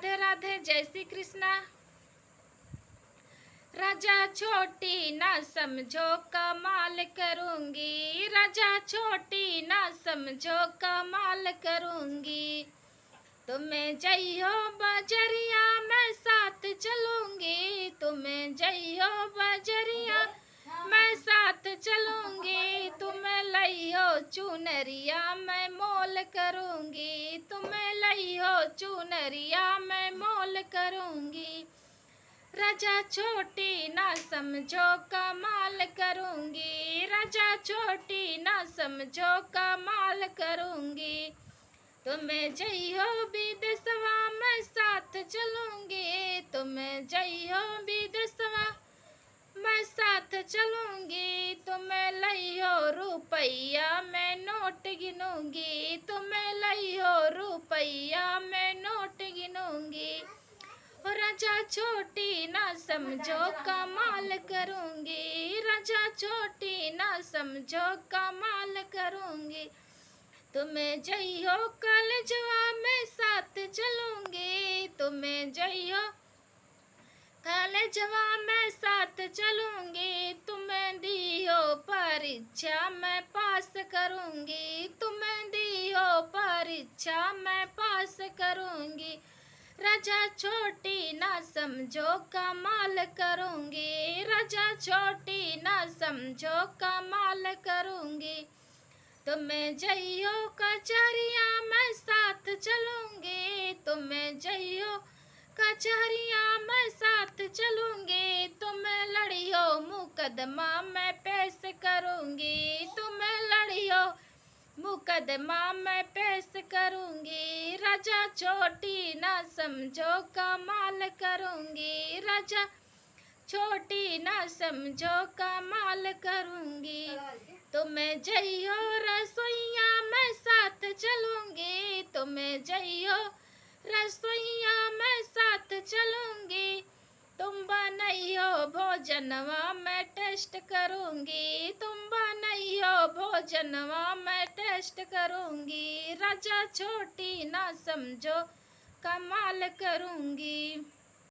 राधे राधे, जय श्री कृष्णा। राजा छोटी ना समझो कमाल करूंगी, राजा छोटी ना समझो कमाल करूंगी। तुम्हें जइयो बजरिया मैं साथ चलूंगी, तुम्हें जइयो बजरिया मैं साथ चलूंगी। तुम्हें लइयो चुनरिया मैं मोल करूंगी, तुम्हें लइयो चुनरिया मैं मोल करूंगी। राजा छोटी ना समझो कमाल करूंगी, राजा छोटी ना समझो कमाल करूंगी। तुम्हें जइयो विदेशवा मैं साथ चलूंगी, तुम्हें जइयो विदेशवा मैं साथ चलूंगी। तुम्हें लइयो रुपैया मैं नोट गिनूंगी, तुम्हें लइयो रुपैया मैं नोट गिनूंगी। राजा छोटी ना समझो कमाल करूंगी, राजा छोटी ना समझो कमाल करूंगी। तुम्हें जइयो कॉलेजवा मैं साथ चलूंगी, तुम्हें जइयो कॉलेजवा मैं साथ चलूंगी। तुम्हें दियो परीक्षा मैं पास करूंगी, तुम्हें दियो परीक्षा मैं पास करूंगी। राजा छोटी ना समझो कमाल करूंगी, राजा छोटी ना समझो कमाल करूंगी। तुम्हें जइयो कचहरिया मैं साथ चलूंगी, तुम्हें जइयो कचहरिया मैं साथ चलूंगी। तुम्हें लड़ियो मुकदमा मैं पेश करूंगी, तुम्हें लड़ियो मुकदमा मैं पेश करूंगी। राजा छोटी ना समझो कमाल करूंगी, राजा छोटी ना समझो कमाल करूंगी। तुम्हें जइयो रसोइया मैं साथ चलूंगी, तुम्हें जइयो रसोइया मैं साथ चलूंगी। तुम बनइयो भोजनवा मैं टेस्ट करूंगी, तुम बनइयो भोजनवा मैं टेस्ट करूंगी। राजा छोटी ना समझो कमाल करूंगी।